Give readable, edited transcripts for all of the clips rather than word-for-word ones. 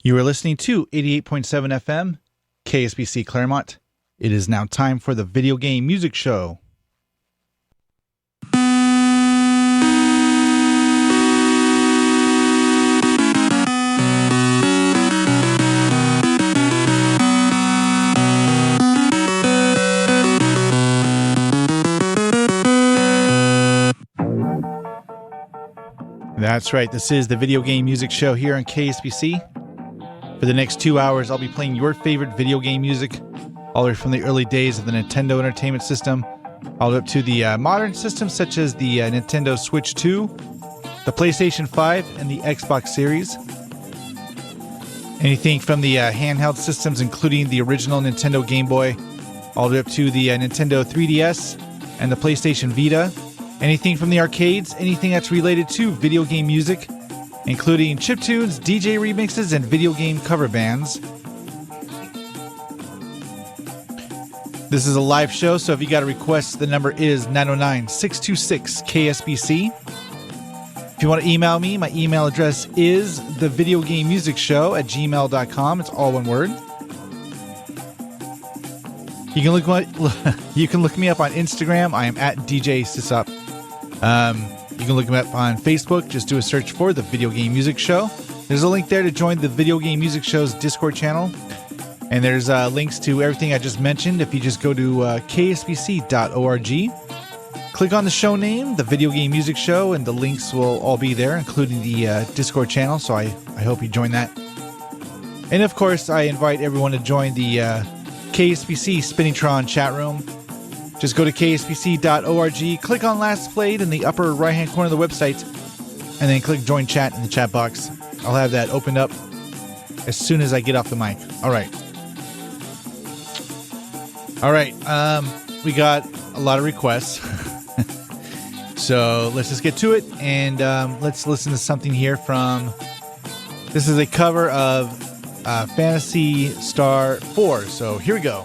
You are listening to 88.7 FM, KSPC Claremont. It is now time for the Video Game Music Show. That's right, this is the Video Game Music Show here on KSPC. For the next 2 hours, I'll be playing your favorite video game music, all the way from the early days of the Nintendo Entertainment System, all the way up to the modern systems such as the Nintendo Switch 2, the PlayStation 5, and the Xbox Series. Anything from the handheld systems, including the original Nintendo Game Boy, all the way up to the Nintendo 3DS and the PlayStation Vita. Anything from the arcades, anything that's related to video game music, including chiptunes, DJ remixes, and video game cover bands. This is a live show, so if you got a request, the number is 909-626-KSPC. If you want to email me, my email address is thevideogamemusicshow@gmail.com. It's all one word. You can look me up on Instagram. I am at DJ SysOp. You can look me up on Facebook. Just do a search for the Video Game Music Show. There's a link there to join the Video Game Music Show's Discord channel. And there's links to everything I just mentioned. If you just go to kspc.org, click on the show name, the Video Game Music Show, and the links will all be there, including the Discord channel. So I hope you join that. And of course, I invite everyone to join the KSPC Spinningtron chat room. Just go to kspc.org, click on Last Played in the upper right-hand corner of the website, and then click Join Chat in the chat box. I'll have that opened up as soon as I get off the mic. All right. We got a lot of requests. So let's just get to it, and let's listen to something here from... This is a cover of Phantasy Star 4, so here we go.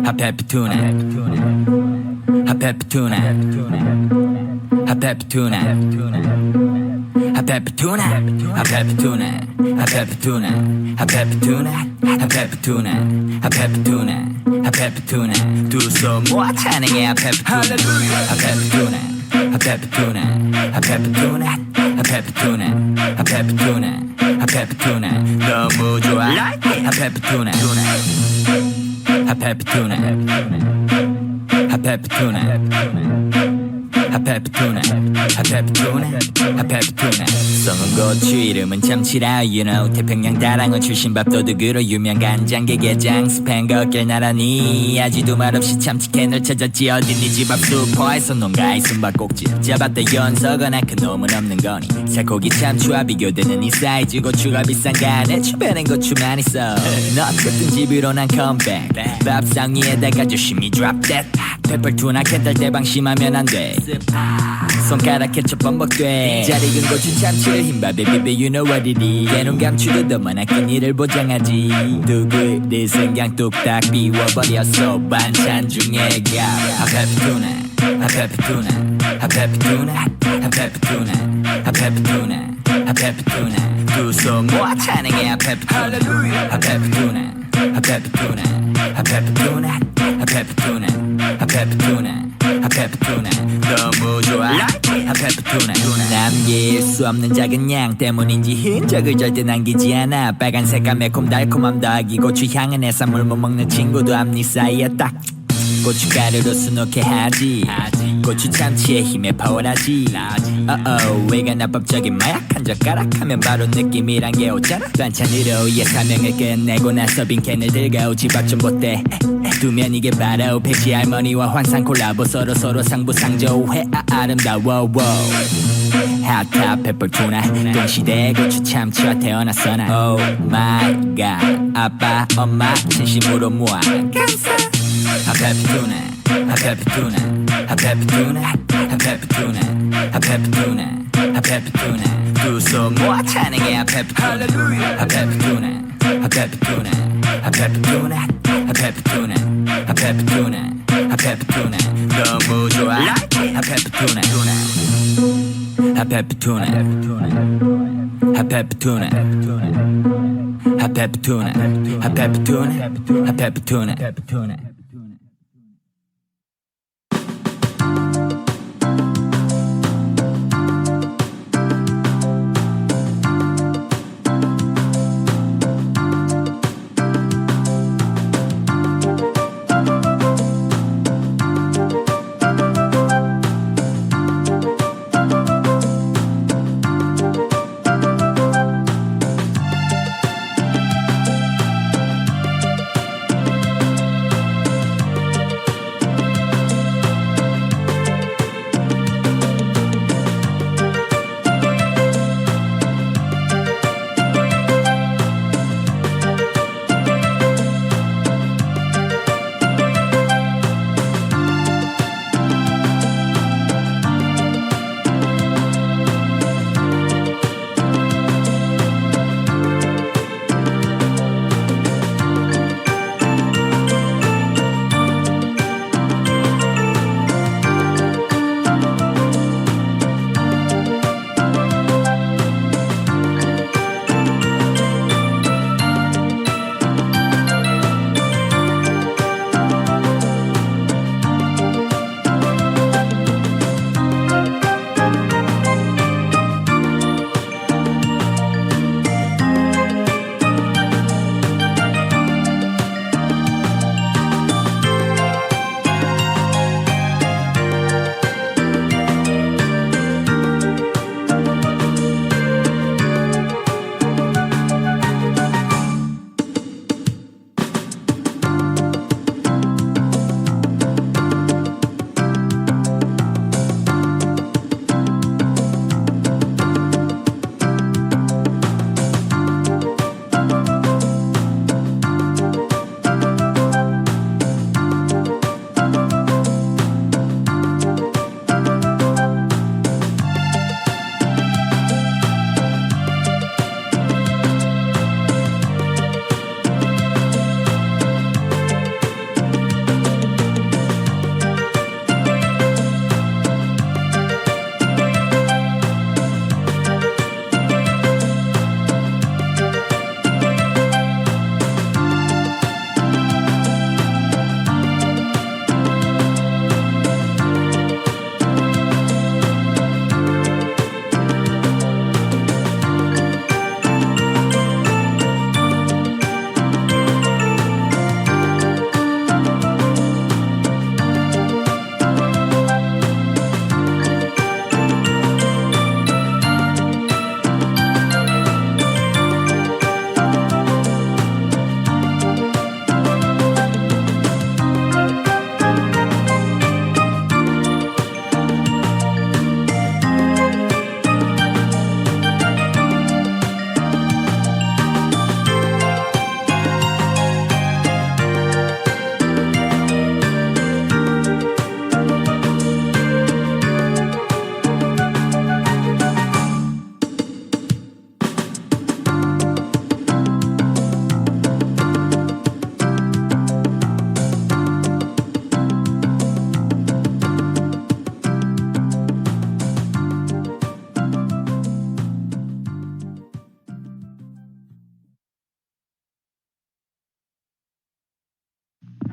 핫페퍼투나 핫페퍼투나 핫페퍼투나 핫페퍼투나 핫페퍼투나 핫페퍼투나 핫페퍼투나 핫페퍼투나 핫페퍼투나 핫페퍼투나 두 손 모아 찬양해 핫페퍼투나 핫페퍼투나 핫페퍼투나 핫페퍼투나 핫페퍼투나 핫페퍼투나 핫페퍼투나 너무 좋아 핫페퍼투나 핫페퍼투나 핫페퍼투나 핫페퍼투나 핫페퍼투나 핫페퍼투나 성은 고추 이름은 참치라 you know 태평양 다랑어 출신 밥도둑으로 유명 간장게 게장 스팸 걷길 나란히 아지도 말없이 참치캔을 찾았지 어딨니 집 앞 슈퍼에서 농가에 숨바꼭질 잡았다 연서거나 그 놈은 없는 거니 살코기 참치와 비교되는 이 사이즈 고추가 비싼가 내 주변엔 고추만 있어 너 어쨌든 집으로 난 컴백 밥상 위에다가 조심히 drop that 페퍼투나 캔들 대방심하면 안돼 손가락 케첩 범벅돼 잘 익은 고추 참치를 흰밥에 비벼 you know what it is 깨놓은 감추도 더 많아 끼니를 보장하지 누구의 생각 뚝딱 비워버렸어 반찬 중에 가 핫페퍼투나 핫페퍼투나 핫페퍼투나 핫페퍼투나 핫페퍼투나 핫페퍼투나 두 손 모아 찬양해 핫페퍼투나 핫페퍼투나 핫페퍼투나 핫페퍼투나 핫페퍼투나 핫페퍼투나 핫페퍼투나 너무 좋아 핫페퍼투나 남길 수 없는 작은 양 때문인지 흔적을 절대 남기지 않아 빨간색과 매콤달콤함 더하기 고추향은 해산물 못 먹는 친구도 앞니 사이에 딱 고춧가루로 수놓게 하지 고추 참치의 힘에 파워라지 외관 합법적인 마약 한 젓가락 하면 바로 느낌이란 게 오잖아 반찬으로 예사명을 끝내고 나서 빈캔을 들고 집 앞 좀 보대 두면 이게 바로 배지 할머니와 환상 콜라보 서로 상부상조해 아름다워 핫핫 페퍼투나 동시대 고추 참치와 태어났어 난 Oh my god 아빠 엄마 진심으로 모아 감사 핫페퍼투나 핫페퍼투나 핫페퍼투나 핫페퍼투나 핫페퍼투나 핫페퍼투나 두 손 모아 찬양해 핫페퍼투나 핫페퍼투나 핫페퍼투나 핫페퍼투나 핫페퍼투나 핫페퍼투나 핫페퍼투나 너무 좋아 핫페퍼투나 핫페퍼투나 핫페퍼투나 핫페퍼투나 핫페퍼투나 핫페퍼투나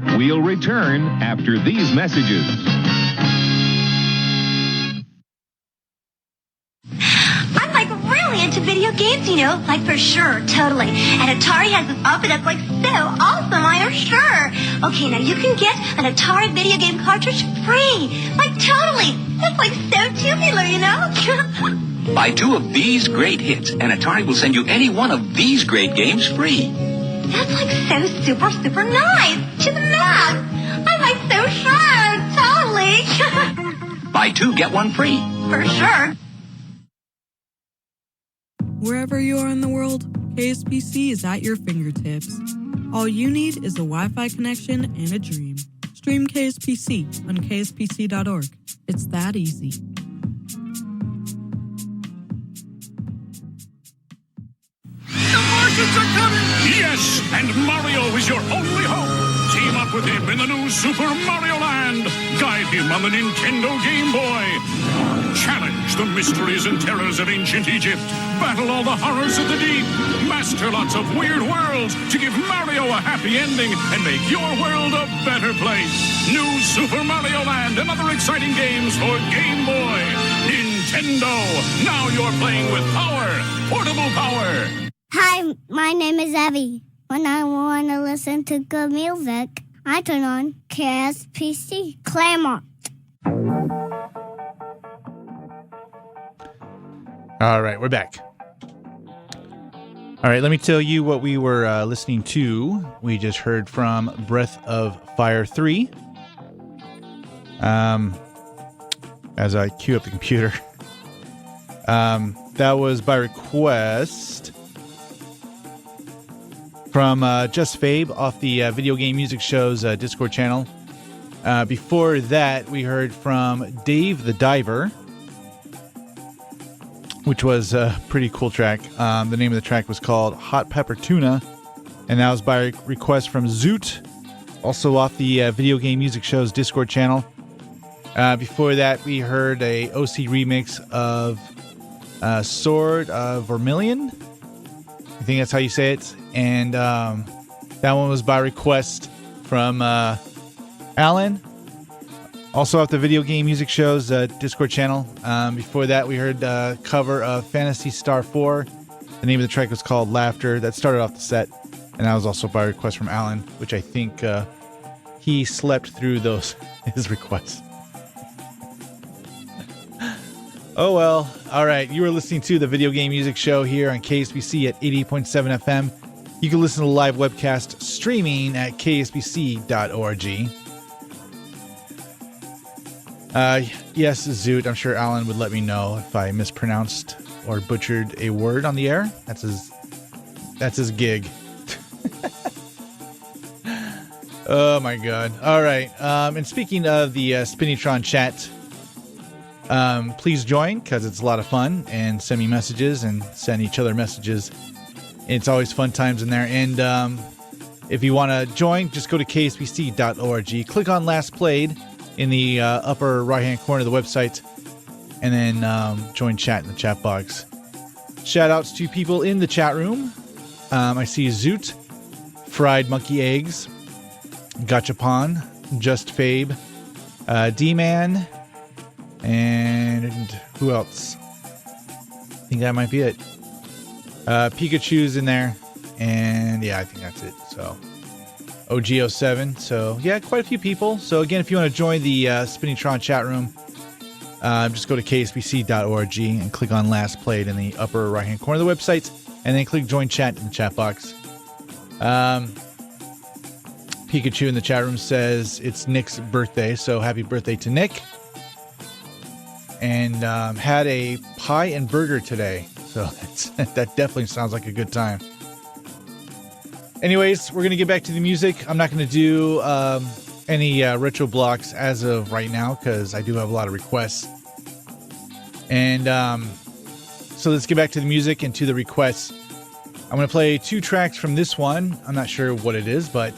We'll return after these messages. I'm like really into video games, you know, like for sure, totally. And Atari has this outfit that's like so awesome, I am sure. Okay, now you can get an Atari video game cartridge free. Like totally. That's like so tubular, you know? Buy 2 of these great hits, and Atari will send you any one of these great games free. That's like so super, super nice. To the max. I'm like so sure, totally. Buy 2, get 1 free. For sure. Wherever you are in the world, KSPC is at your fingertips. All you need is a Wi-Fi connection and a dream. Stream KSPC on kspc.org. It's that easy. The Martians are coming! Yes, and Mario is your only hope. Team up with him in the new Super Mario Land. Guide him on the Nintendo Game Boy. Challenge the mysteries and terrors of ancient Egypt. Battle all the horrors of the deep. Master lots of weird worlds to give Mario a happy ending and make your world a better place. New Super Mario Land and other exciting games for Game Boy. Nintendo. Now you're playing with power. Portable power. Hi, my name is Evie. When I want to listen to good music, I turn on KSPC Claremont. All right, we're back. All right, let me tell you what we were listening to. We just heard from Breath of Fire 3. As I queue up the computer. That was by request from Just Fabe off the Video Game Music Show's Discord channel. Before that, we heard from Dave the Diver, which was a pretty cool track. The name of the track was called Hot Pepper Tuna, and that was by request from Zoot, also off the Video Game Music Show's Discord channel. Before that, we heard a OC remix of Sword of Vermilion. I think that's how you say it. And that one was by request from Alan, also off the Video Game Music Show's Discord channel. Before that, we heard a cover of Phantasy Star 4. The name of the track was called Laughter. That started off the set, and that was also by request from Alan, which I think he slept through his requests. Oh well. All right, you are listening to the Video Game Music Show here on KSPC at 88.7 FM. You can listen to the live webcast streaming at kspc.org. Yes, Zoot, I'm sure Alan would let me know if I mispronounced or butchered a word on the air. That's his gig. Oh my god. All right. And speaking of the Spinitron chat, please join because it's a lot of fun, and send me messages and send each other messages. It's always fun times in there. And if you want to join, just go to kspc.org. Click on Last Played in the upper right-hand corner of the website, and then join chat in the chat box. Shout-outs to people in the chat room. I see Zoot, Fried Monkey Eggs, Gachapon, Just Fabe, D-Man, and who else? I think that might be it. Pikachu's in there, and yeah, I think that's it. So OG07. So yeah, quite a few people. So again, if you want to join the Spinitron chat room, just go to kspc.org and click on Last Played in the upper right hand corner of the website, and then click Join Chat in the chat box. Pikachu in the chat room says it's Nick's birthday, so happy birthday to Nick. And had a pie and burger today, so that definitely sounds like a good time. Anyways, we're going to get back to the music. I'm not going to do any retro blocks as of right now because I do have a lot of requests. And so let's get back to the music and to the requests. I'm going to play 2 tracks from this one. I'm not sure what it is, but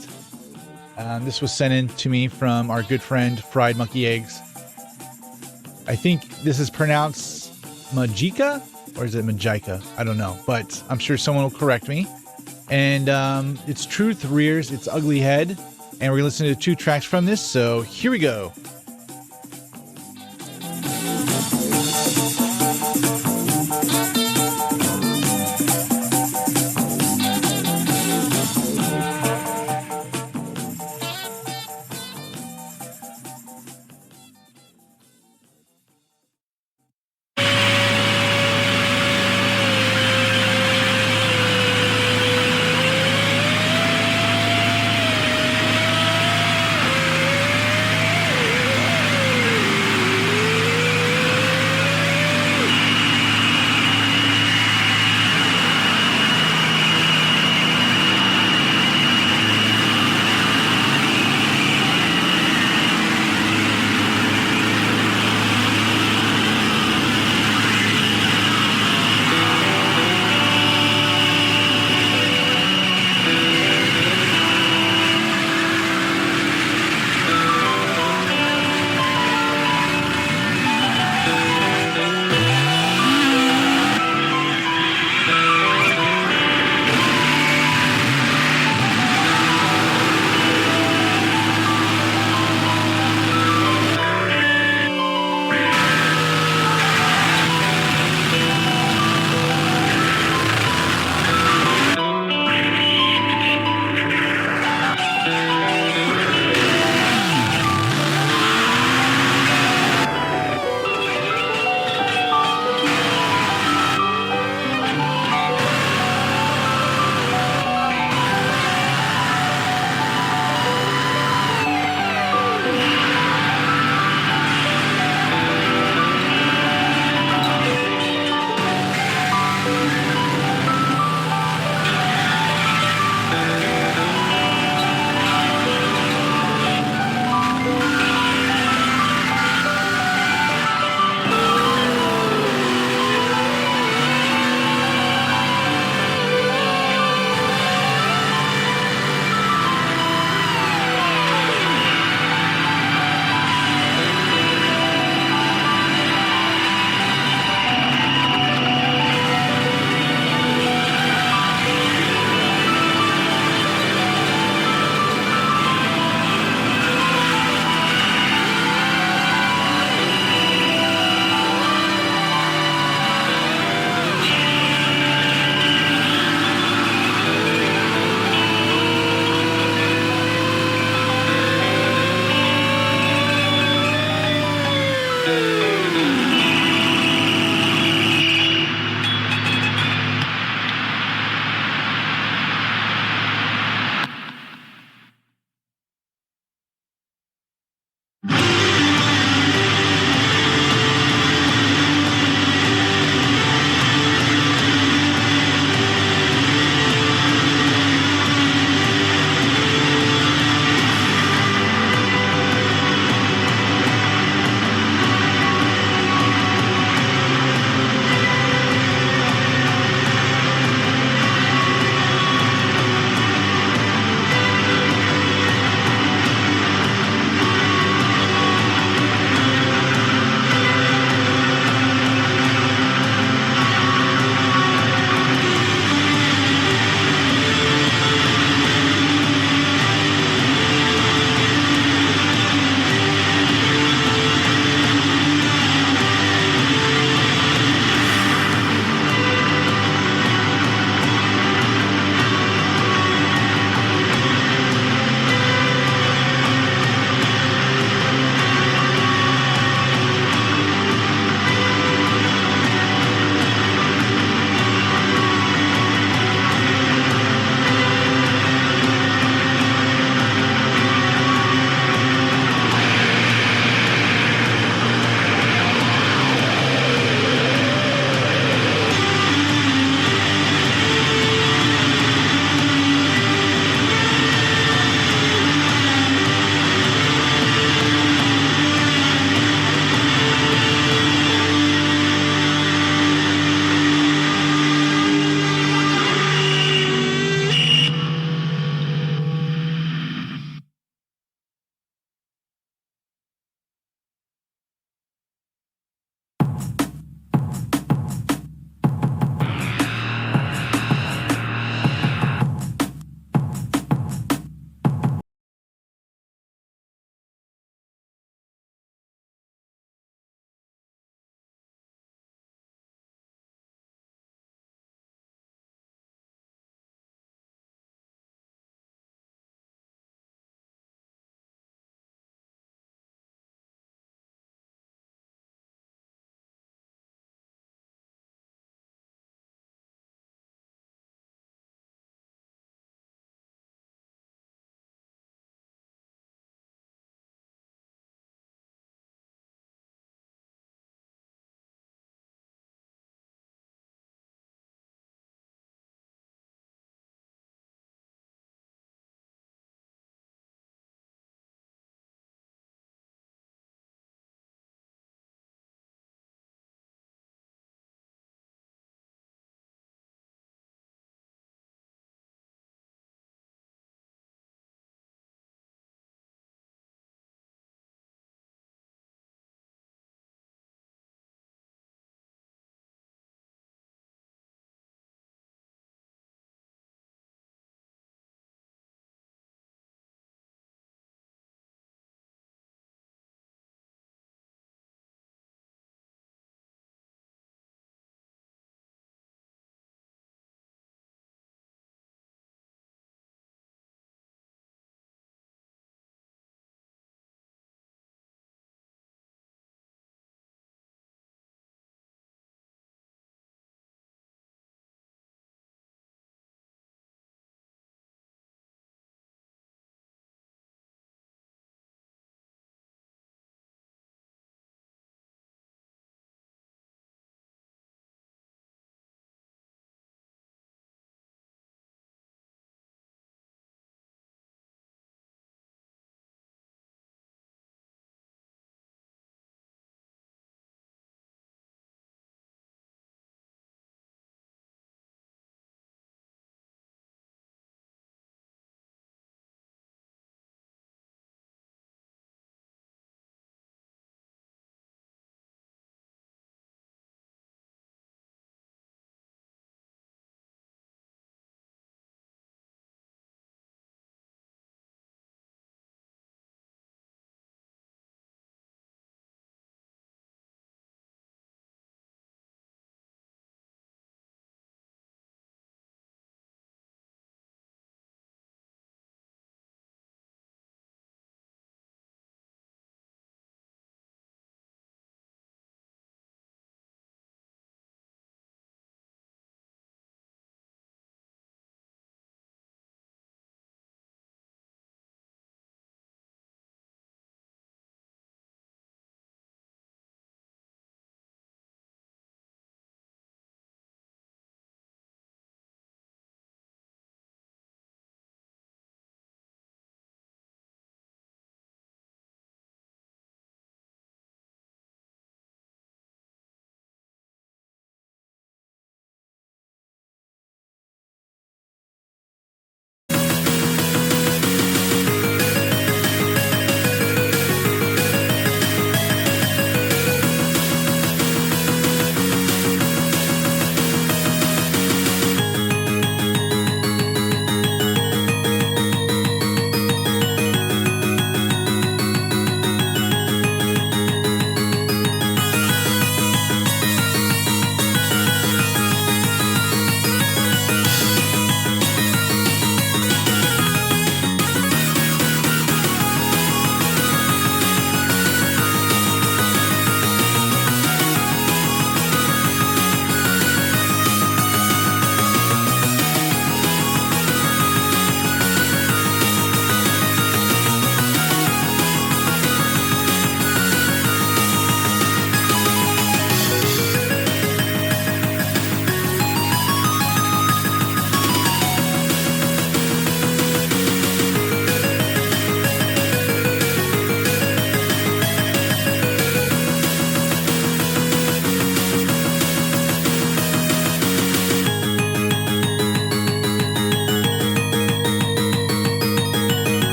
this was sent in to me from our good friend Fried Monkey Eggs. I think this is pronounced Majika, or is it Majika? I don't know, but I'm sure someone will correct me. And it's Truth Rears Its Ugly Head and we're listening to 2 tracks from this, so here we go.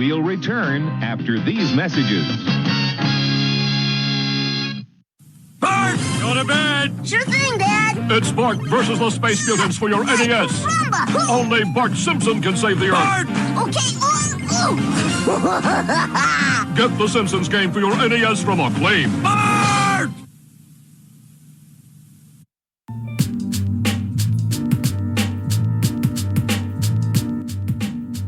We'll return after these messages. Bart, go to bed. Sure thing, Dad. It's Bart versus the Space Mutants for your NES. Rumba. Only Bart Simpson can save the Earth. Bart. Okay. Get the Simpsons game for your NES from Acclaim. Bart!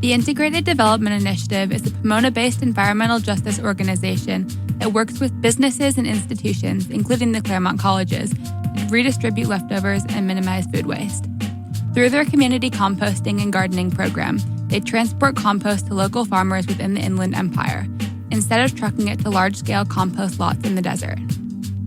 The Integrated Development Initiative is a Pomona-based environmental justice organization that works with businesses and institutions, including the Claremont colleges, to redistribute leftovers and minimize food waste. Through their community composting and gardening program, they transport compost to local farmers within the Inland Empire, instead of trucking it to large-scale compost lots in the desert.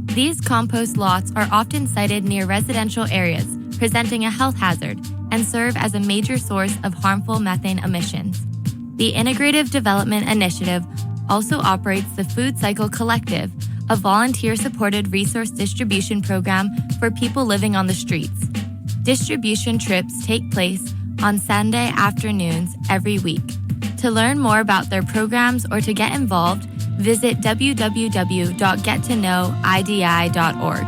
These compost lots are often sited near residential areas, presenting a health hazard, and serve as a major source of harmful methane emissions. The Integrative Development Initiative also operates the Food Cycle Collective, a volunteer-supported resource distribution program for people living on the streets. Distribution trips take place on Sunday afternoons every week. To learn more about their programs or to get involved, visit www.gettoknowidi.org.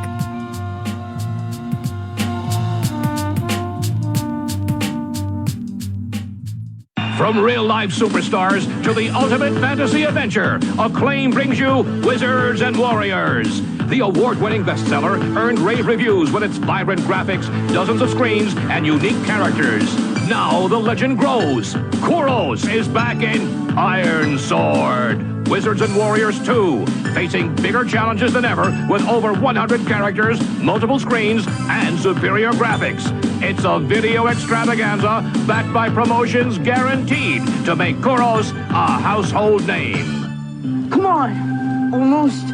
From real-life superstars to the ultimate fantasy adventure, Acclaim brings you Wizards and Warriors. The award-winning bestseller earned rave reviews with its vibrant graphics, dozens of screens, and unique characters. Now the legend grows. Kuros is back in Iron Sword. Wizards and Warriors 2, facing bigger challenges than ever with over 100 characters, multiple screens, and superior graphics. It's a video extravaganza backed by promotions guaranteed to make Kuros a household name. Come on! Almost.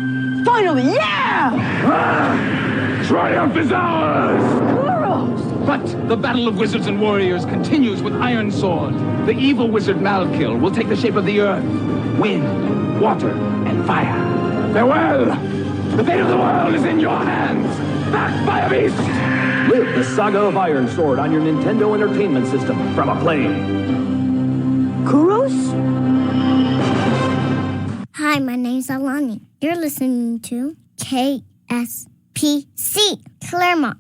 Finally, yeah! Triumph is ours! Kuros! But the battle of Wizards and Warriors continues with Iron Sword. The evil wizard Malkill will take the shape of the earth, wind, water, and fire. Farewell! The fate of the world is in your hands! Backed by a beast! Live the saga of Iron Sword on your Nintendo Entertainment System from Acclaim. Kuros? Hi, my name's Alani. You're listening to KSPC, Claremont.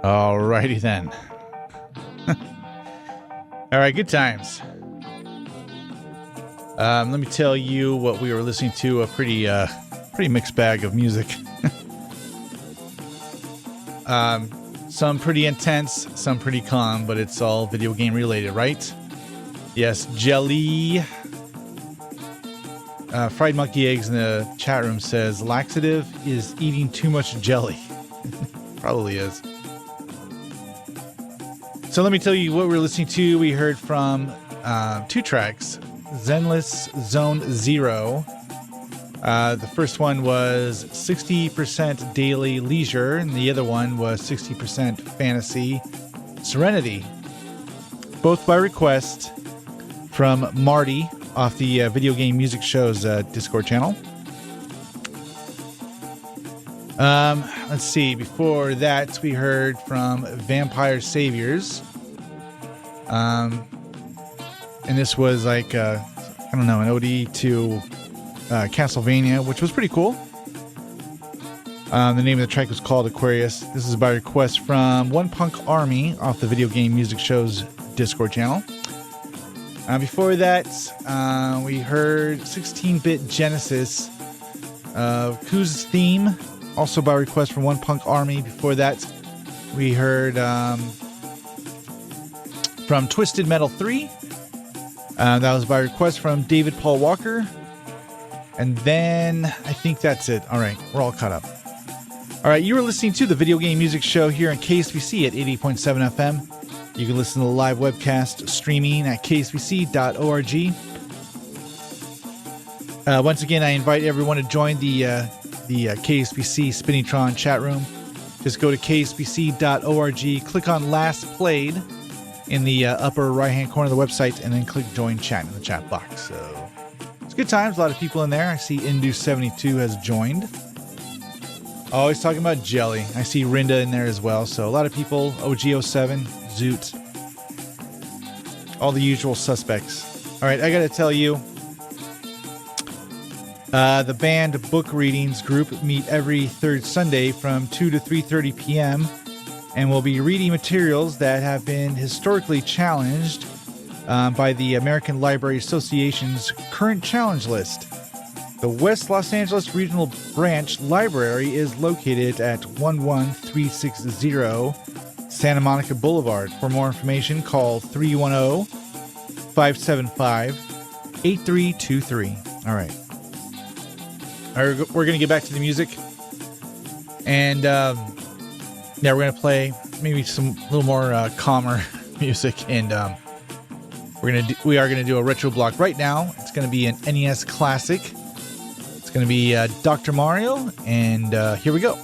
Alrighty then. All right, good times. Let me tell you what we were listening to. A pretty mixed bag of music. Some pretty intense, some pretty calm, but it's all video game related, right? Yes, Jelly. Fried Monkey Eggs in the chat room says laxative is eating too much jelly. Probably is. So let me tell you what we're listening to. We heard from 2 tracks. Zenless Zone Zero. The first one was 60% Daily Leisure, and the other one was 60% Fantasy Serenity. Both by request from Marty off the Video Game Music Show's Discord channel. Let's see. Before that, we heard from Vampire Saviors. And this was like, I don't know, an OD to Castlevania, which was pretty cool. The name of the track was called Aquarius. This is by request from One Punk Army off the Video Game Music Show's Discord channel. Before that, we heard 16-Bit Genesis, Koo's Theme, also by request from One Punk Army. Before that, we heard from Twisted Metal 3. That was by request from David Paul Walker. And then I think that's it. All right, we're all caught up. All right, you were listening to the Video Game Music Show here on KSPC at 80.7 FM. You can listen to the live webcast streaming at kspc.org. Once again, I invite everyone to join the KSPC Spinningtron chat room. Just go to kspc.org, click on Last Played in the upper right-hand corner of the website, and then click Join Chat in the chat box. So it's good times. A lot of people in there. I see Indu72 has joined. Always talking about jelly. I see Rinda in there as well. So a lot of people. OG07, Zoot. All the usual suspects. All right, I got to tell you, the band Book Readings group meet every third Sunday from 2 to 3:30 p.m. and will be reading materials that have been historically challenged by the American Library Association's current challenge list. The West Los Angeles Regional Branch Library is located at 11360 Santa Monica Boulevard. For more information, call 310-575-8323. All right. We're going to get back to the music. And yeah, we're going to play maybe some little more calmer music. And we are going to do a retro block right now. It's going to be an NES classic. It's going to be Dr. Mario, and here we go.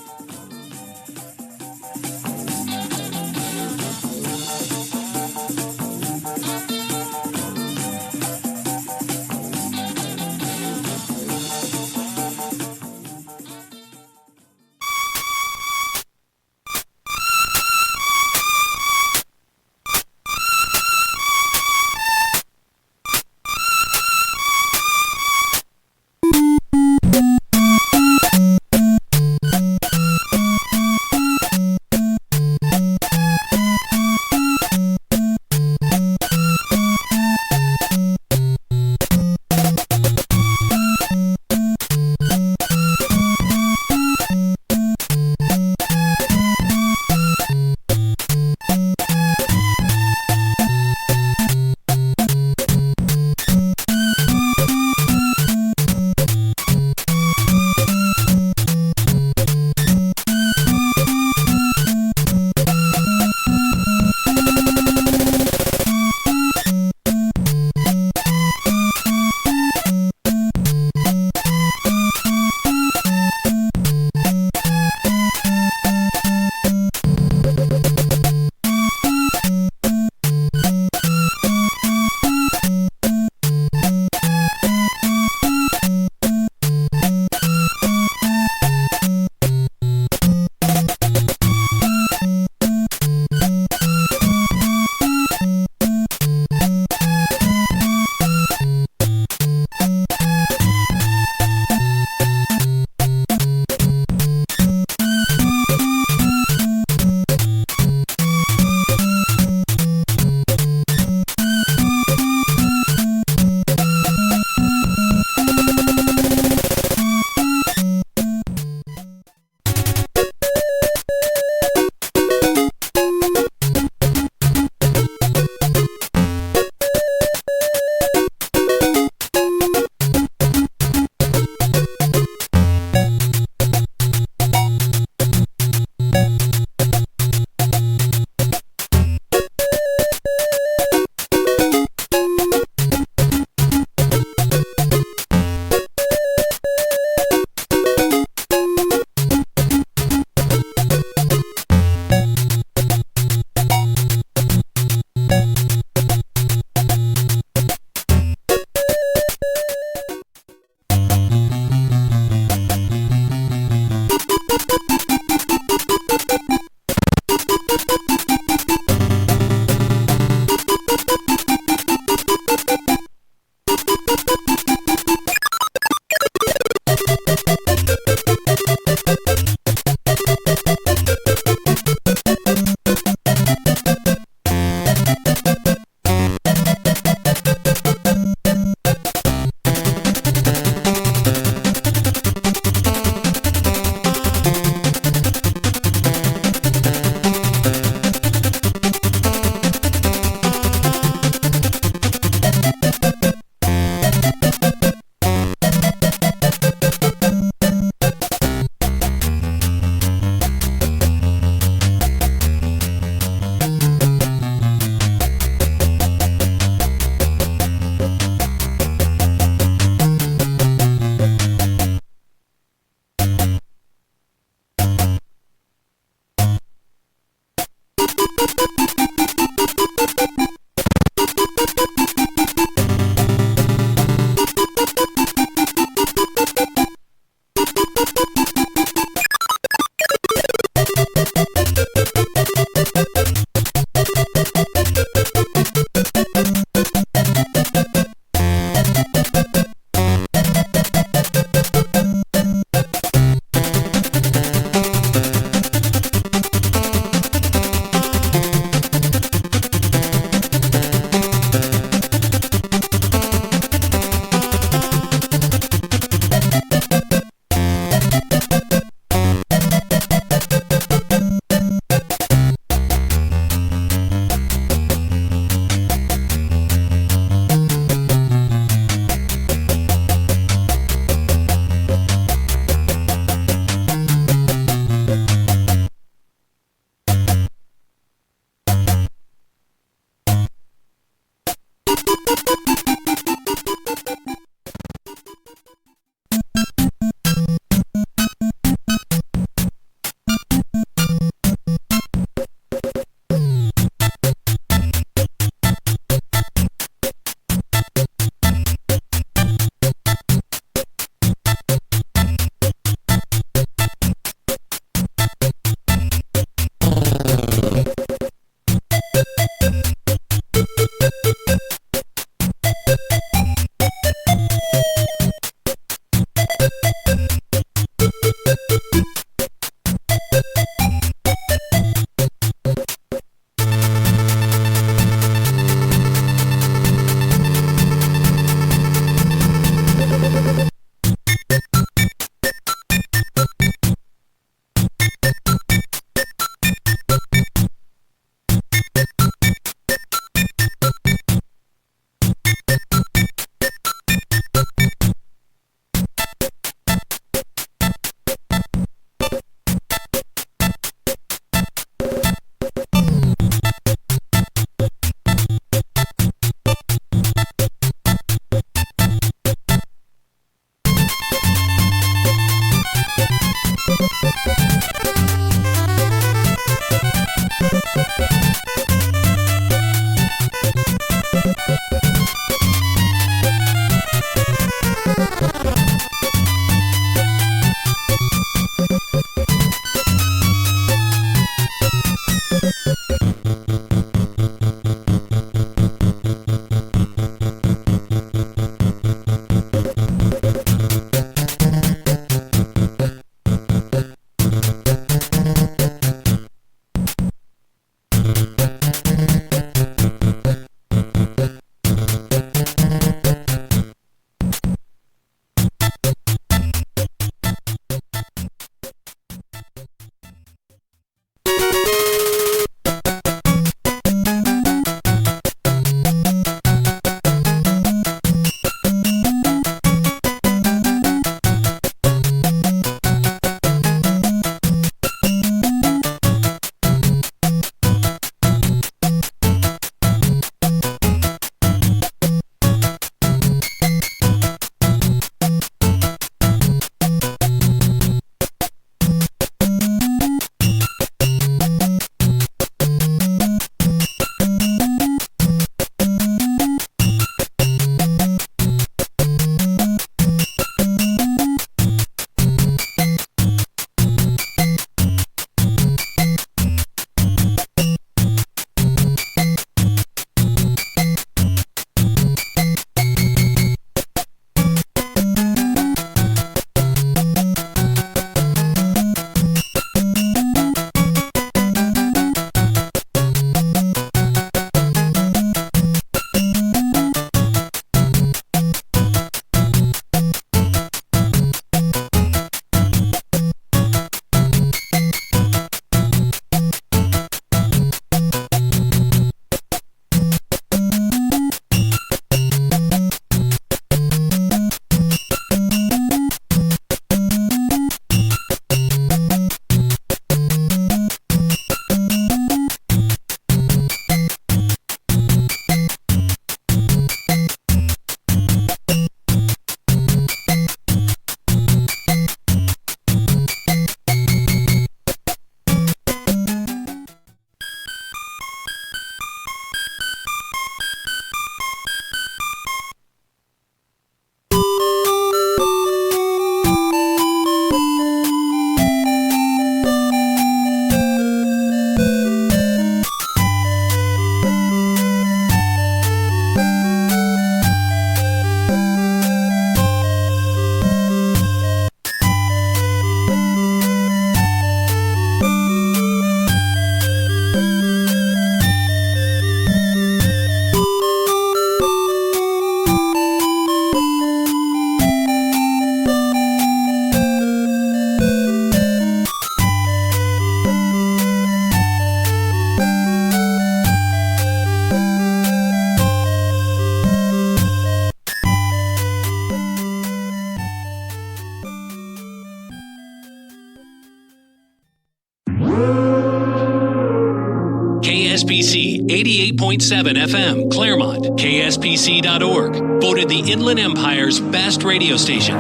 KSPC 88.7 FM, Claremont, KSPC.org, voted the Inland Empire's best radio station.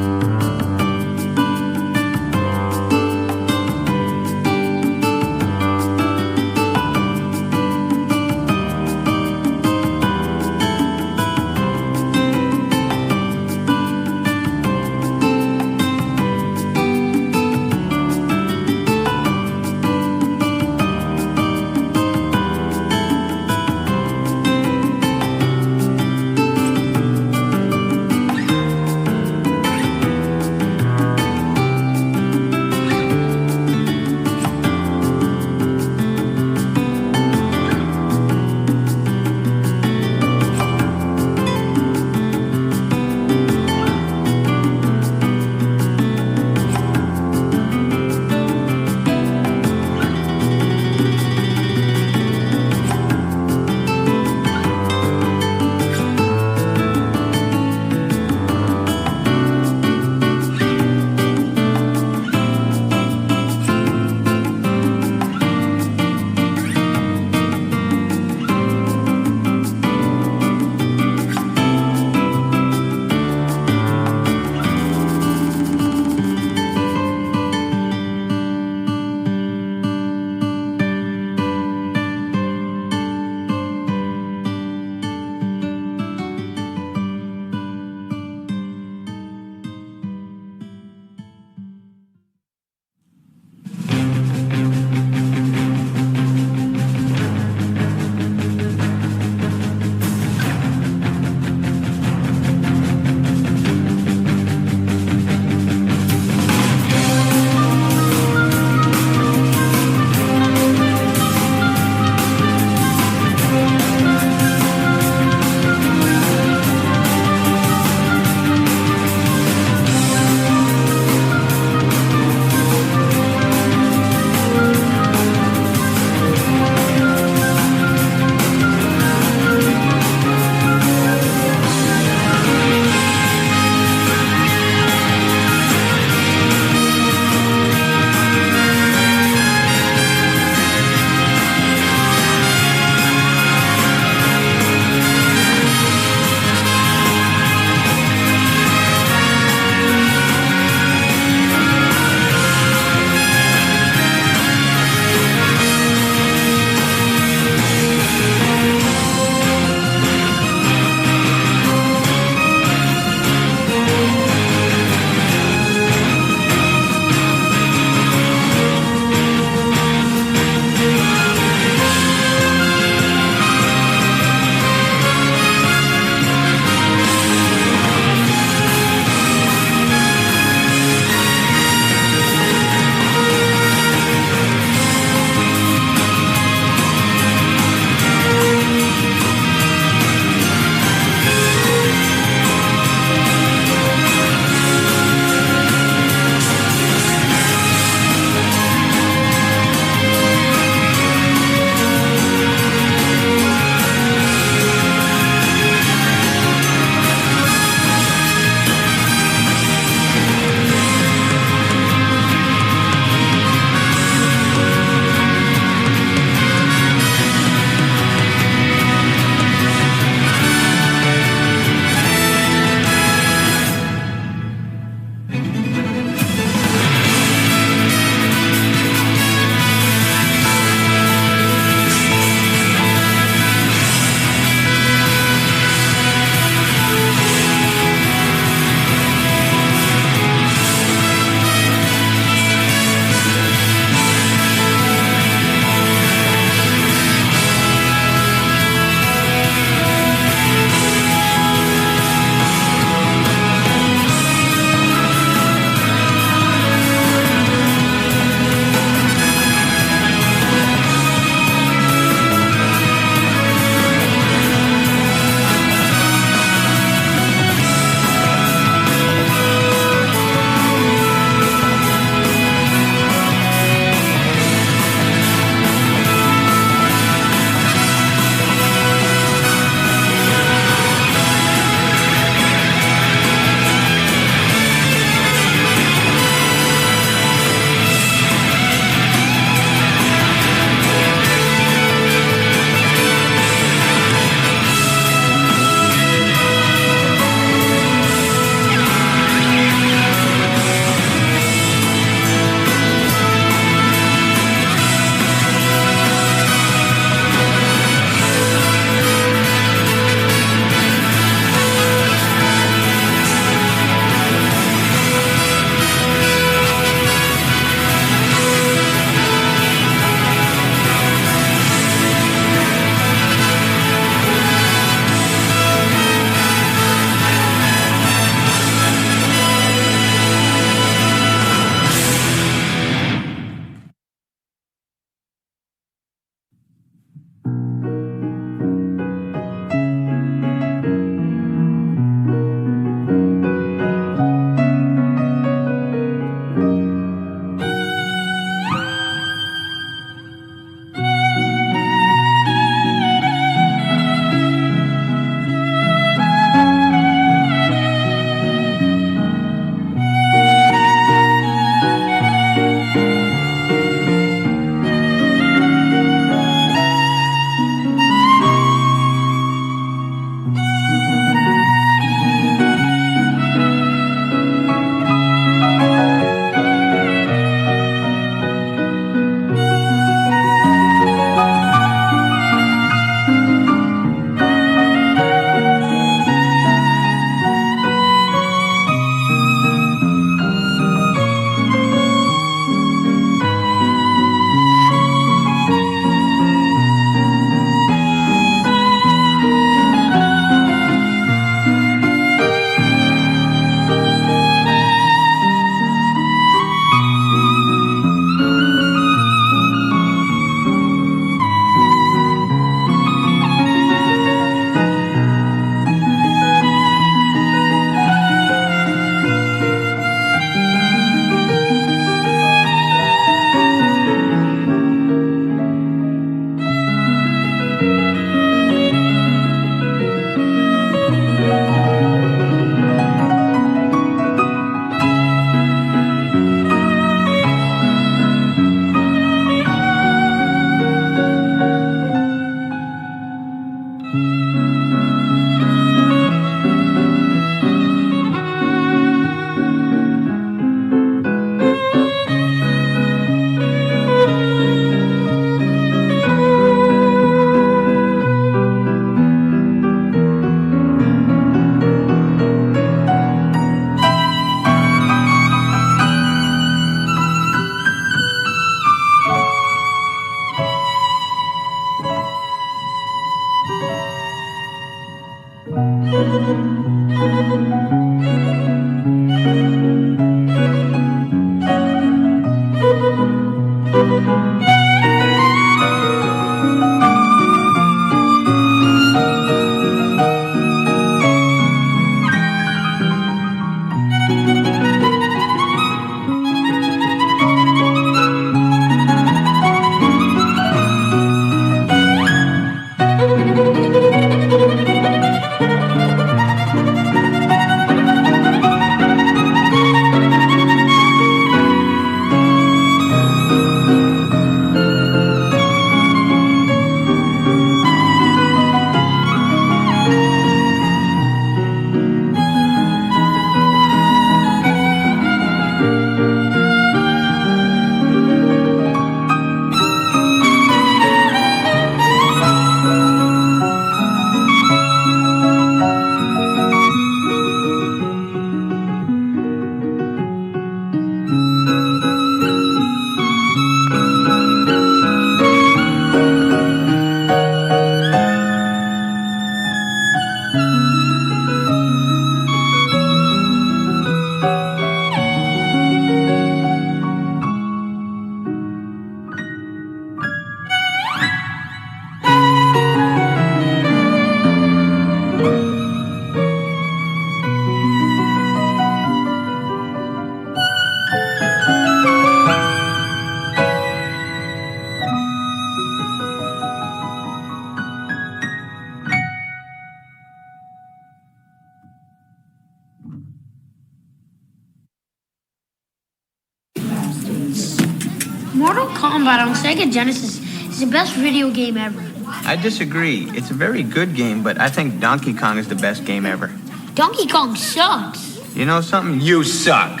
Mortal Kombat on Sega Genesis is the best video game ever. I disagree. It's a very good game, but I think Donkey Kong is the best game ever. Donkey Kong sucks. You know something? You suck.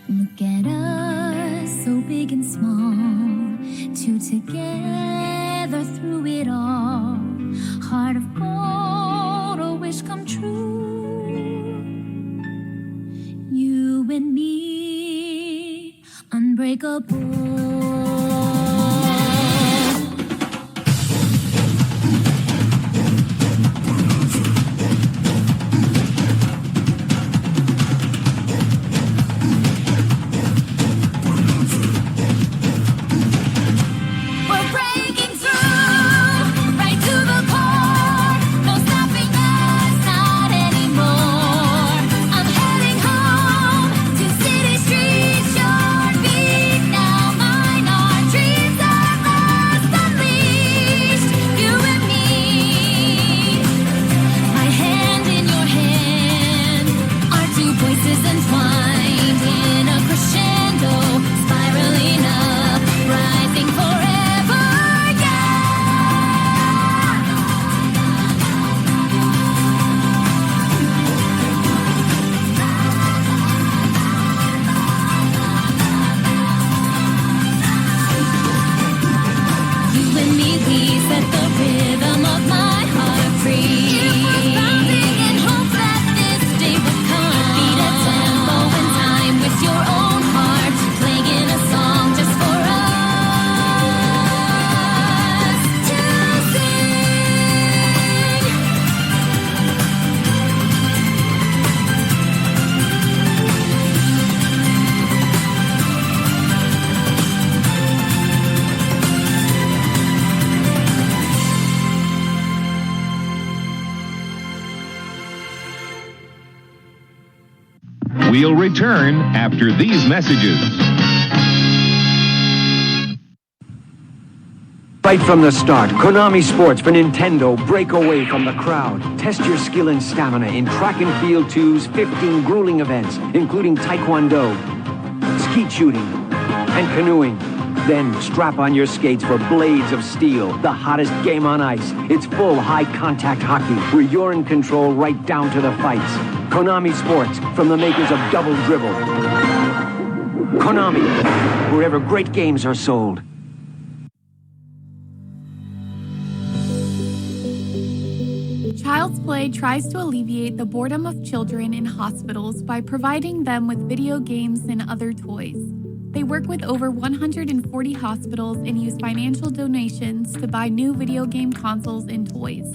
Look at us, so big and small, two together through it all. Heart of gold, a wish come true. You and me, unbreakable. We'll return after these messages. Right from the start, Konami Sports for Nintendo break away from the crowd. Test your skill and stamina in Track and Field 2's 15 grueling events, including Taekwondo, skeet shooting, and canoeing. Then strap on your skates for Blades of Steel, the hottest game on ice. It's full high-contact hockey, where you're in control right down to the fights. Konami Sports, from the makers of Double Dribble. Konami, wherever great games are sold. Child's Play tries to alleviate the boredom of children in hospitals by providing them with video games and other toys. They work with over 140 hospitals and use financial donations to buy new video game consoles and toys.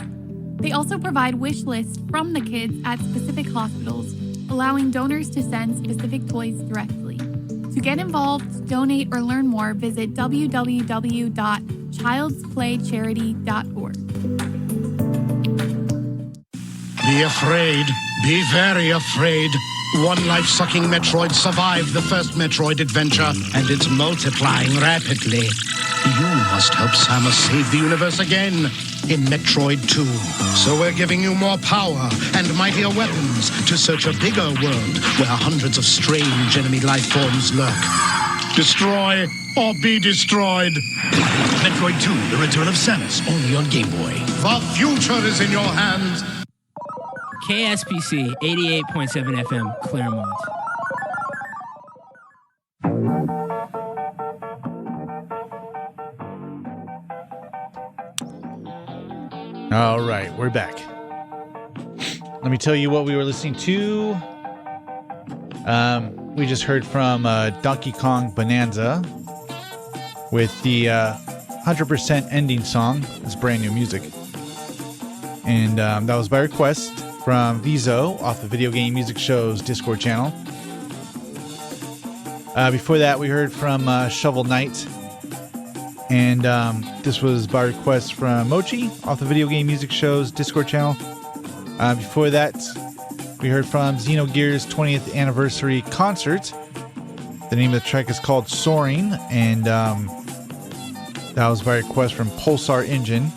They also provide wish lists from the kids at specific hospitals, allowing donors to send specific toys directly. To get involved, donate, or learn more, visit www.childsplaycharity.org. Be afraid. Be very afraid. One life-sucking Metroid survived the first Metroid adventure, and it's multiplying rapidly. You must help Samus save the universe again in Metroid 2. So we're giving you more power and mightier weapons to search a bigger world where hundreds of strange enemy life forms lurk. Destroy or be destroyed. Metroid 2, The Return of Samus, only on Game Boy. The future is in your hands. KSPC 88.7 FM, Claremont. All right, we're back. Let me tell you what we were listening to. We just heard from Donkey Kong Bonanza with the 100% ending song. It's brand new music. And that was by request from Vizo off the Video Game Music Show's Discord channel. Before that, we heard from Shovel Knight. And this was by request from Mochi off the Video Game Music Show's Discord channel. Before that, we heard from Xenogears 20th Anniversary Concert. The name of the track is called Soaring. And that was by request from Pulsar Engine.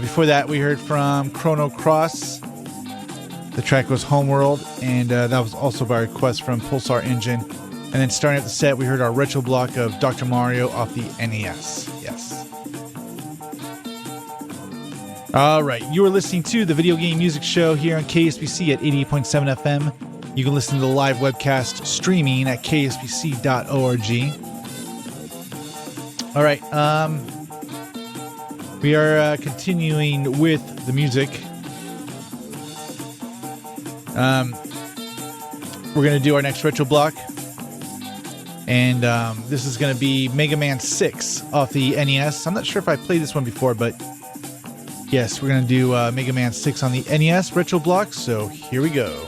Before that, we heard from Chrono Cross. The track was Homeworld, and that was also by request from Pulsar Engine. And then starting at the set, we heard our retro block of Dr. Mario off the NES. Yes. All right, you are listening to the Video Game Music Show here on KSPC at 88.7 FM. You can listen to the live webcast streaming at kspc.org. All right, we are continuing with the music. We're going to do our next retro block. And this is going to be Mega Man 6 off the NES. I'm not sure if I played this one before, but yes, we're going to do Mega Man 6 on the NES retro block. So here we go.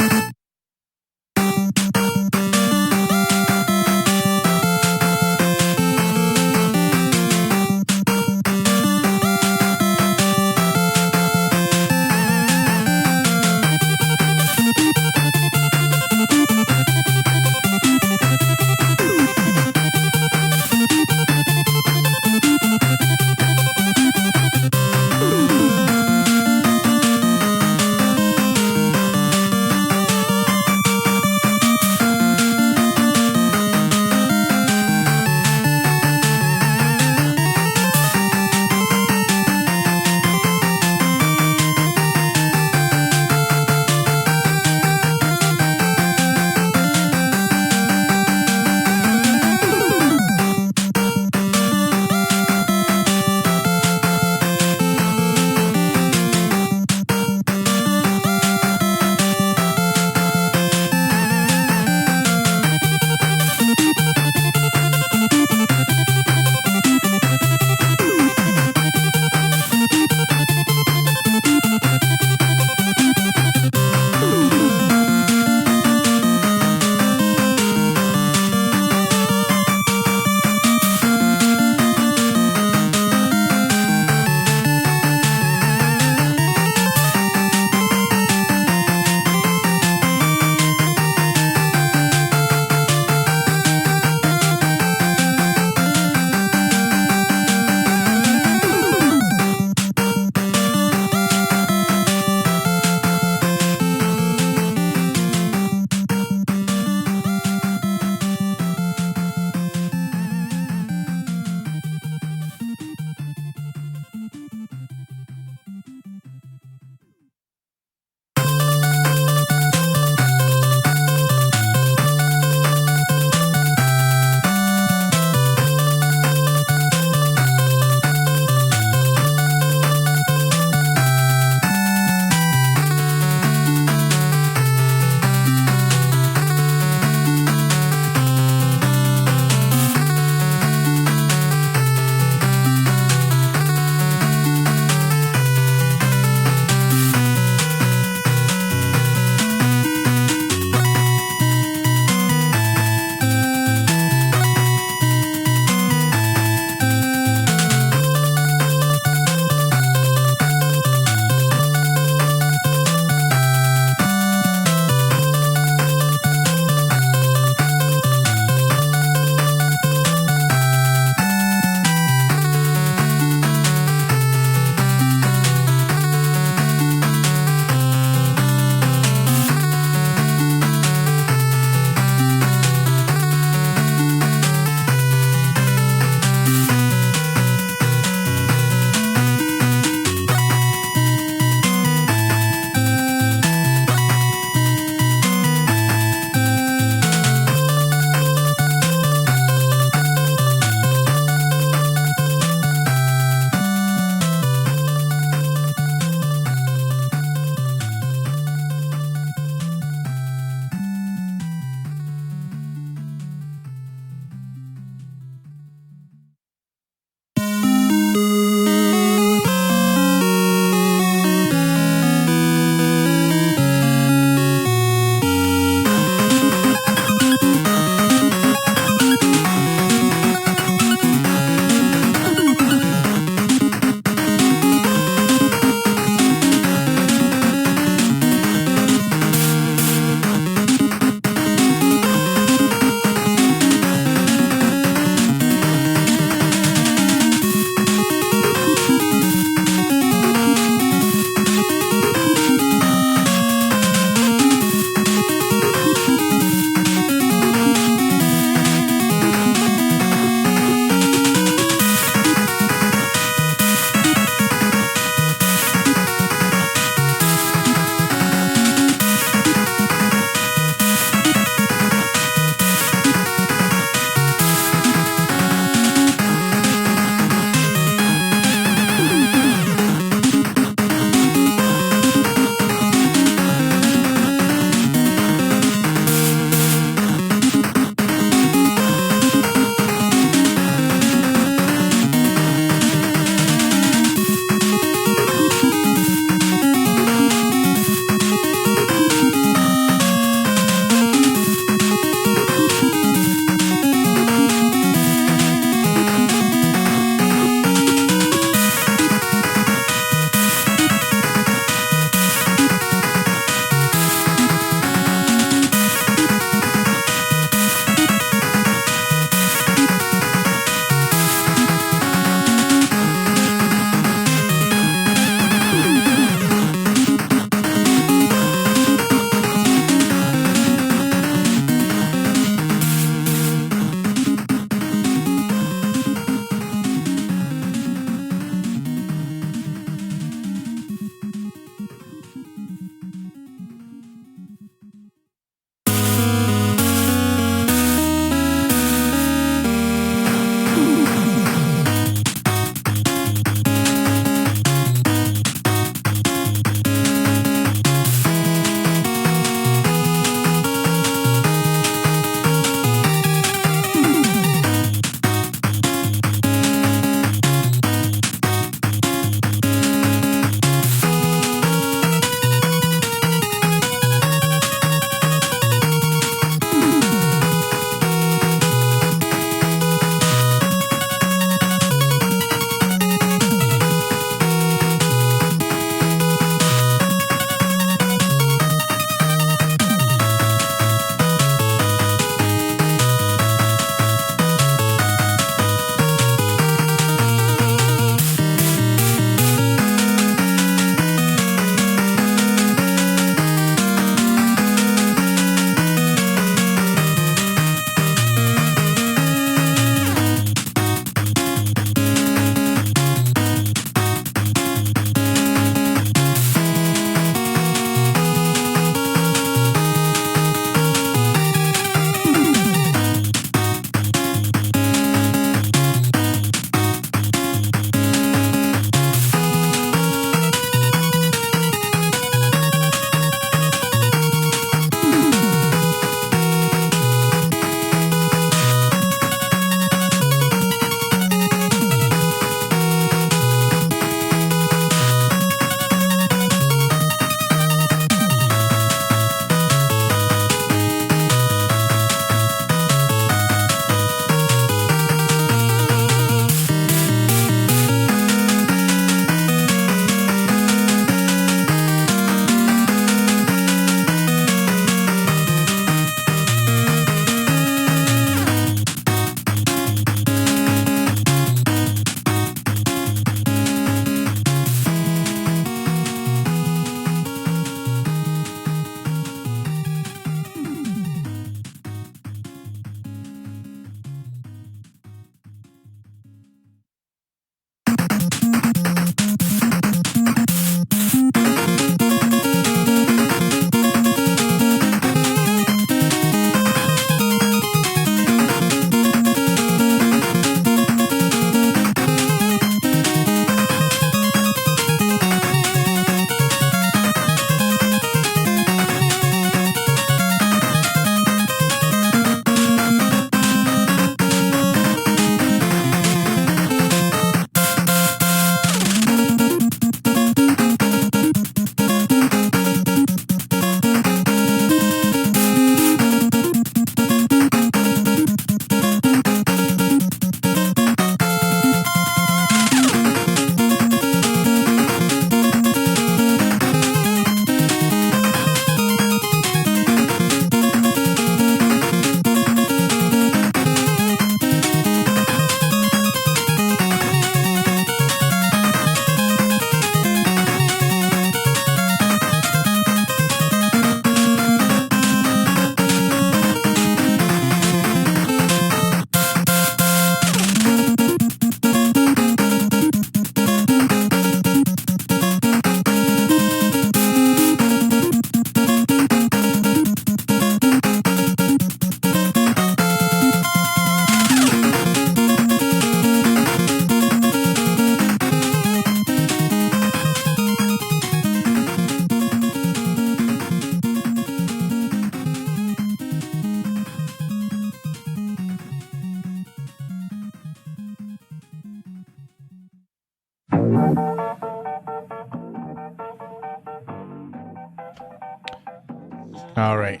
All right.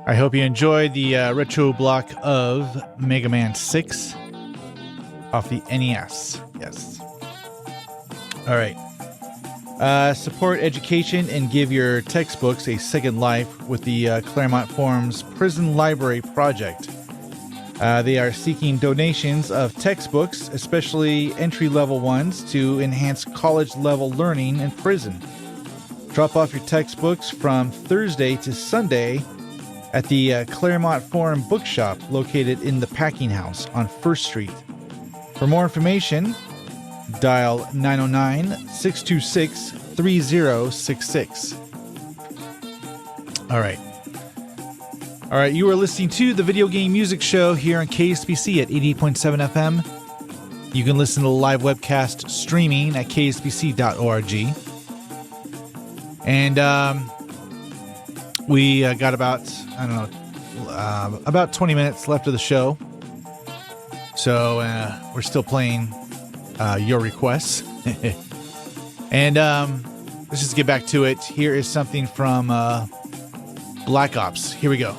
I hope you enjoyed the retro block of Mega Man 6 off the NES. Yes. All right. Support education and give your textbooks a second life with the Claremont Forum's Prison Library Project. They are seeking donations of textbooks, especially entry-level ones, to enhance college-level learning in prison. Drop off your textbooks from Thursday to Sunday at the Claremont Forum Bookshop located in the Packing House on 1st Street. For more information, dial 909-626-3066. All right. All right, you are listening to the Video Game Music Show here on KSPC at 88.7 FM. You can listen to the live webcast streaming at kspc.org. And we got about, about 20 minutes left of the show. So we're still playing your requests. And let's just get back to it. Here is something from Black Ops. Here we go.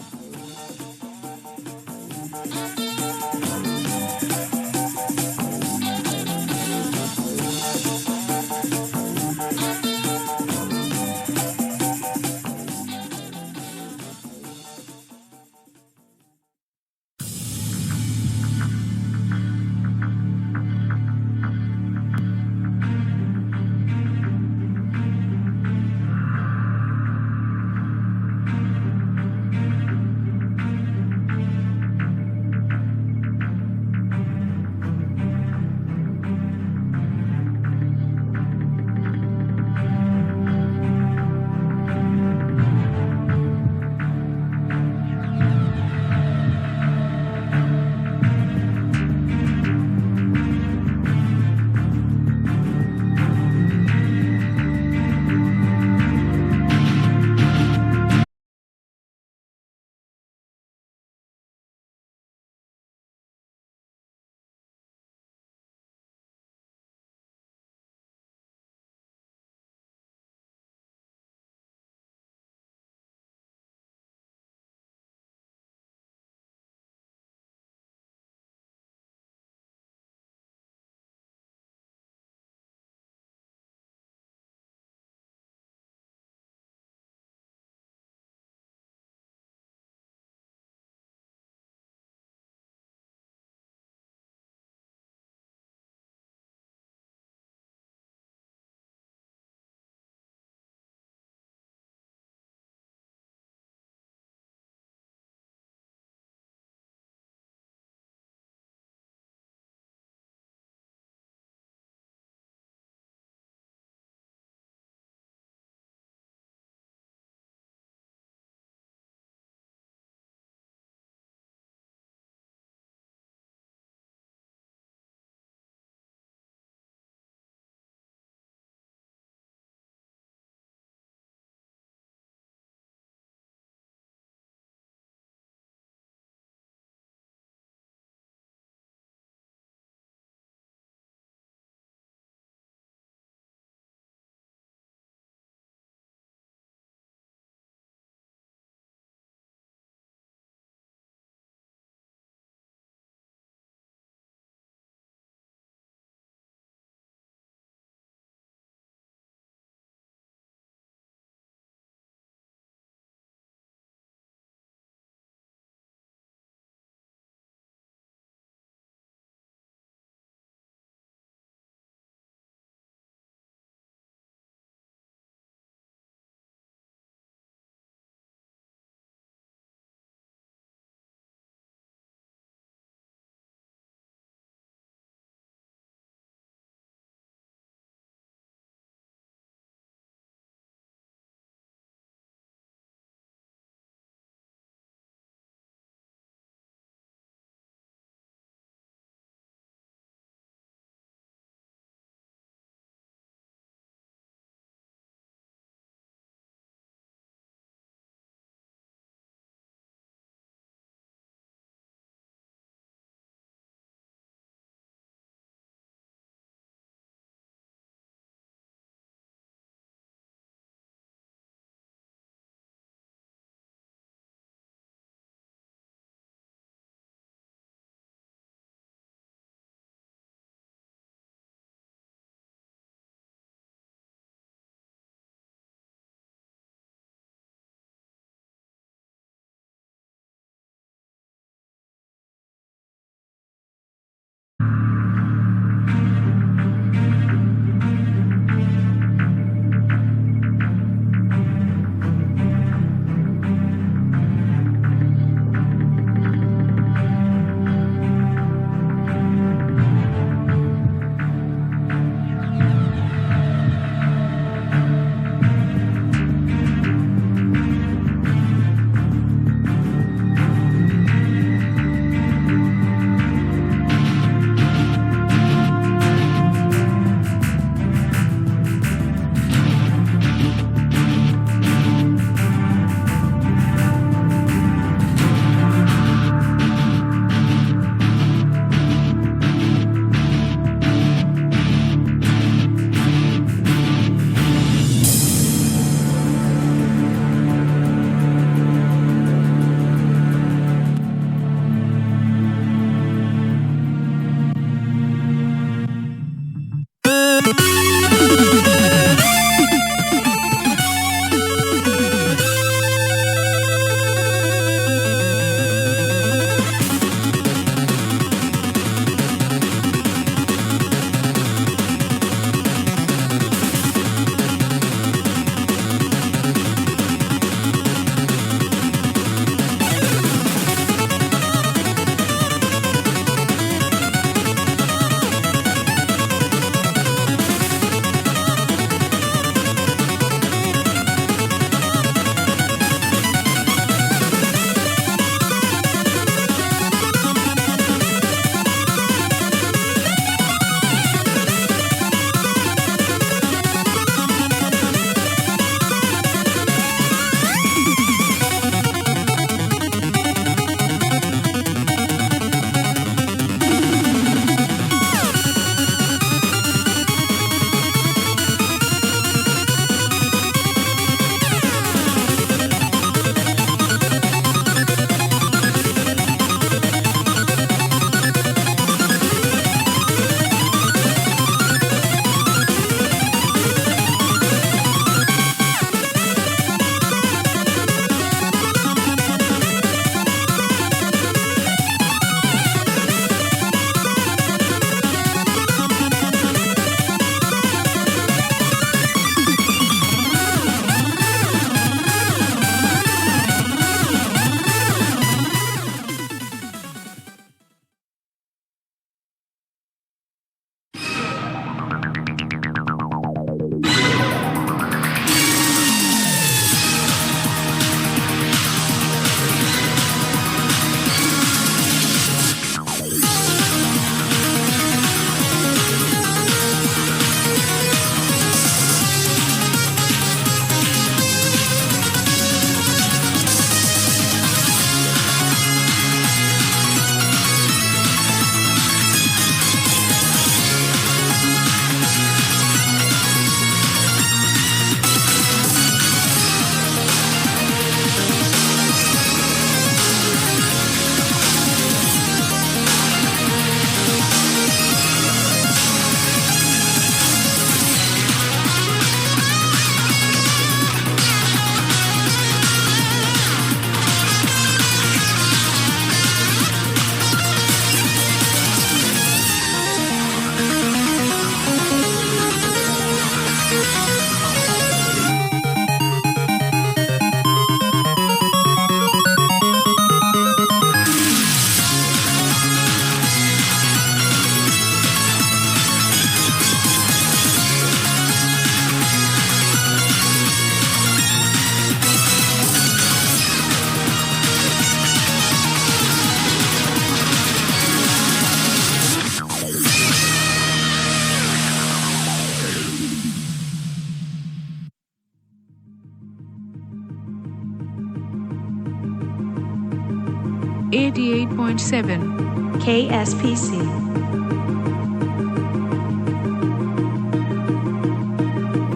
88.7 KSPC.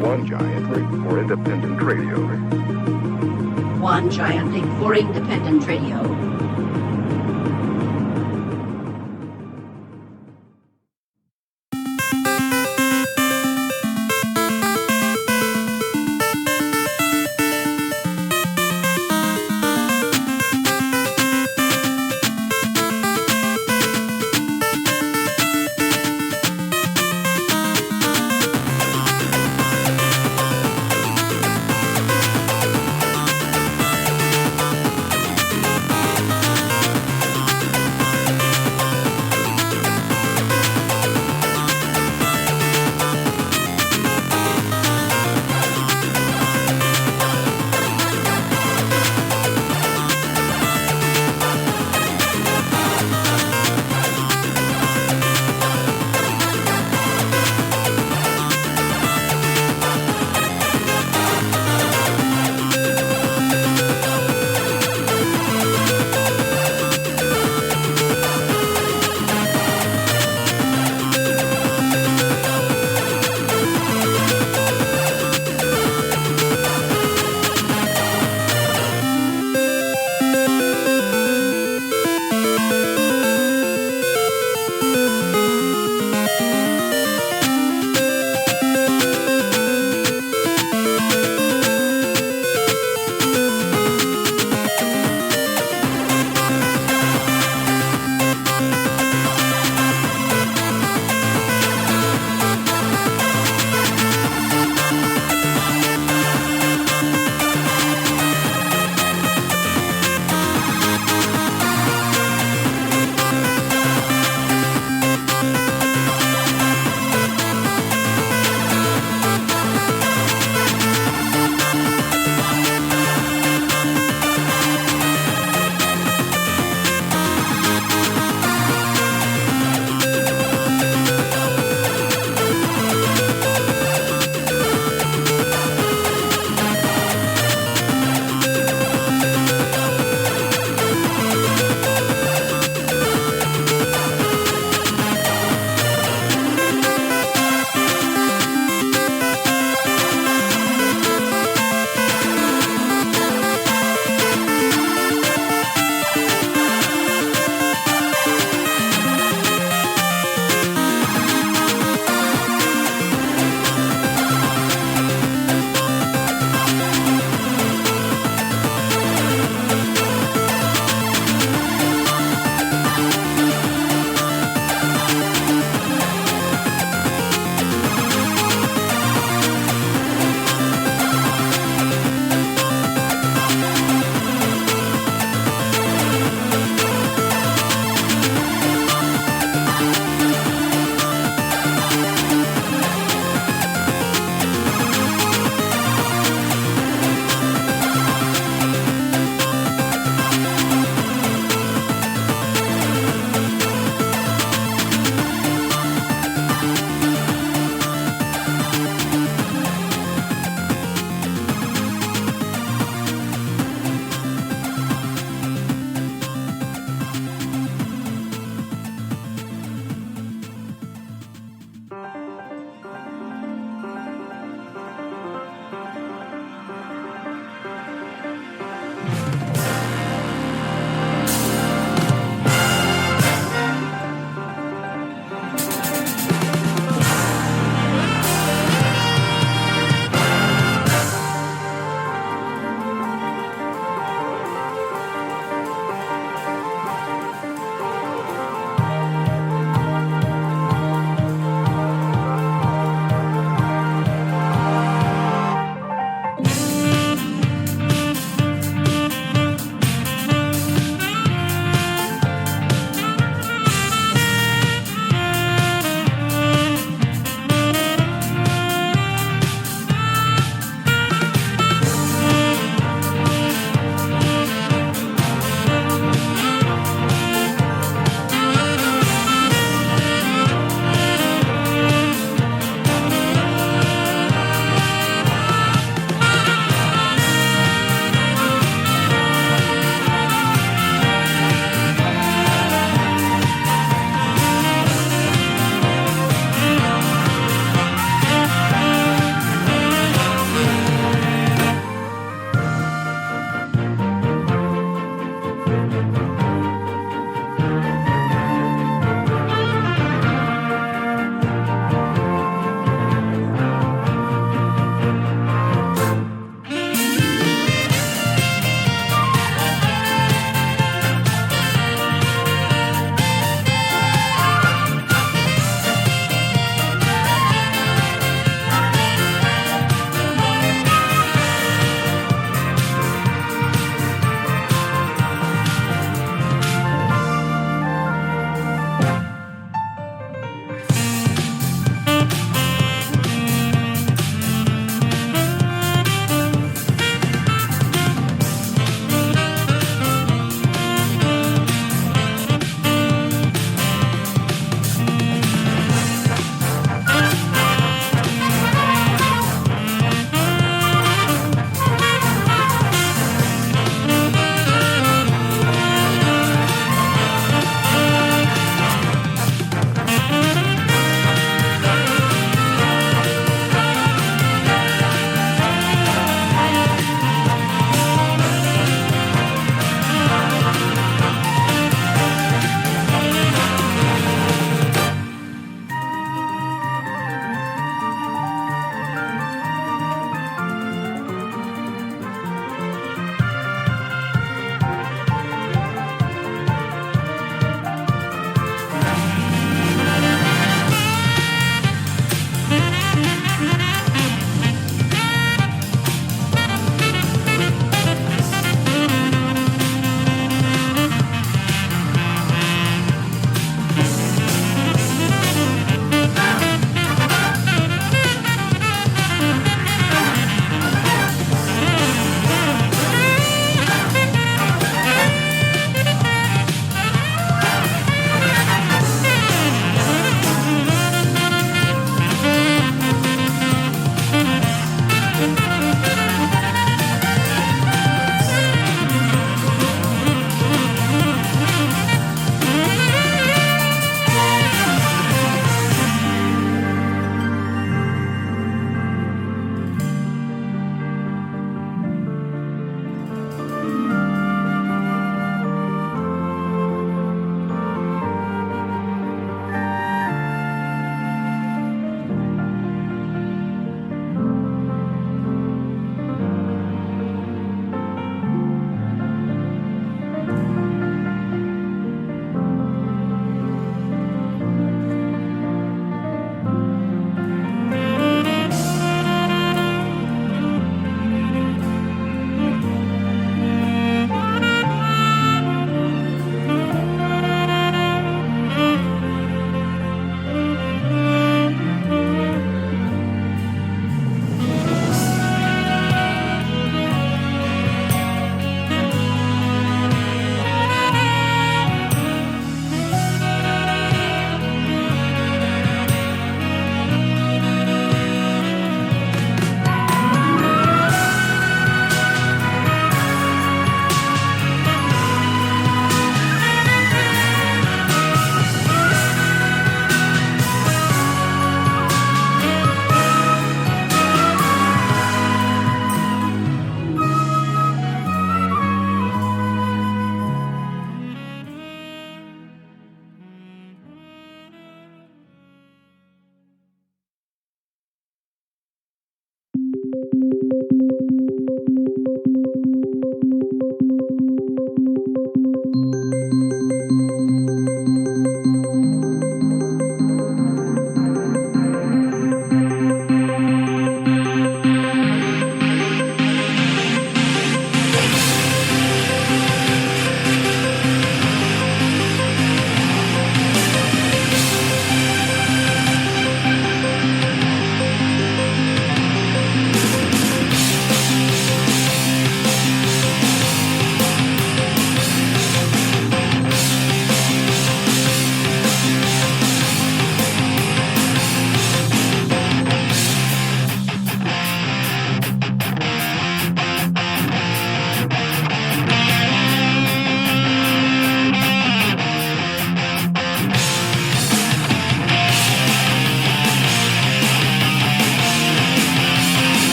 One giant leap for independent radio. One giant leap for independent radio.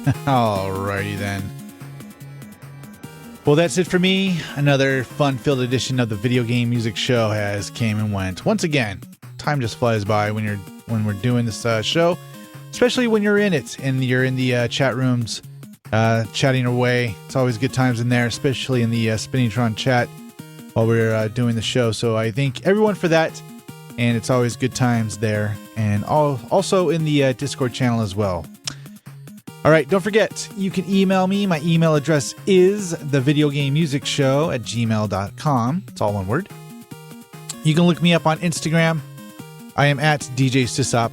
Alrighty then. Well, that's it for me. Another fun-filled edition of the Video Game Music Show has came and went. Once again, time just flies by when we're doing this show, especially when you're in it and you're in the chat rooms, chatting away. It's always good times in there, especially in the Spinningtron chat while we're doing the show. So I thank everyone for that, and it's always good times there, and also in the Discord channel as well. All right, don't forget, you can email me. My email address is thevideogamemusicshow@gmail.com. It's all one word. You can look me up on Instagram. I am at DJ SysOp.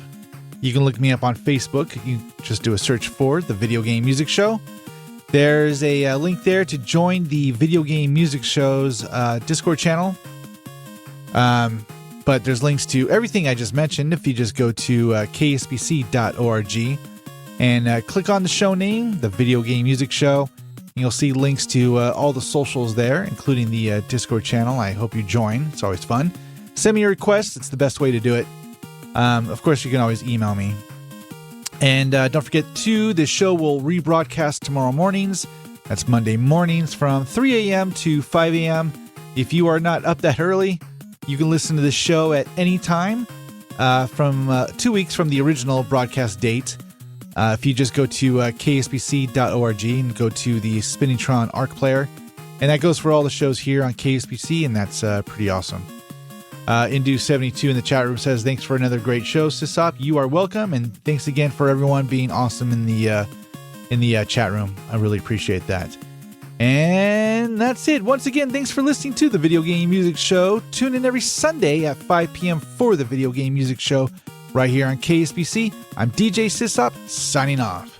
You can look me up on Facebook. You just do a search for The Video Game Music Show. There's a link there to join the Video Game Music Show's Discord channel. But there's links to everything I just mentioned if you just go to kspc.org. And click on the show name, the Video Game Music Show. And you'll see links to all the socials there, including the Discord channel. I hope you join. It's always fun. Send me a request. It's the best way to do it. Of course, you can always email me. And don't forget, too, this show will rebroadcast tomorrow mornings. That's Monday mornings from 3 a.m. to 5 a.m. If you are not up that early, you can listen to this show at any time from 2 weeks from the original broadcast date. If you just go to kspc.org and go to the Spinningtron Arc Player, and that goes for all the shows here on KSPC, and that's pretty awesome. Indu72 in the chat room says, thanks for another great show, SysOp. You are welcome, and thanks again for everyone being awesome in the chat room. I really appreciate that. And that's it. Once again, thanks for listening to the Video Game Music Show. Tune in every Sunday at 5 p.m. for the Video Game Music Show right here on KSPC. I'm DJ SysOp, signing off.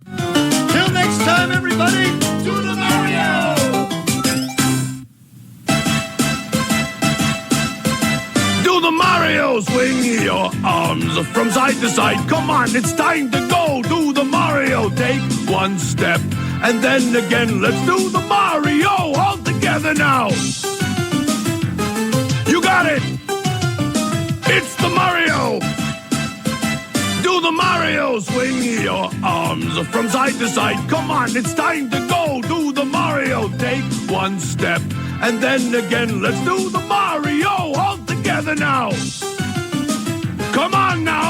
Till next time, everybody, do the Mario! Do the Mario! Swing your arms from side to side. Come on, it's time to go. Do the Mario. Take one step. And then again, let's do the Mario all together now. You got it. It's the Mario. Do the Mario. Swing your arms from side to side. Come on, it's time to go. Do the Mario. Take one step. And then again, let's do the Mario all together now. Come on now.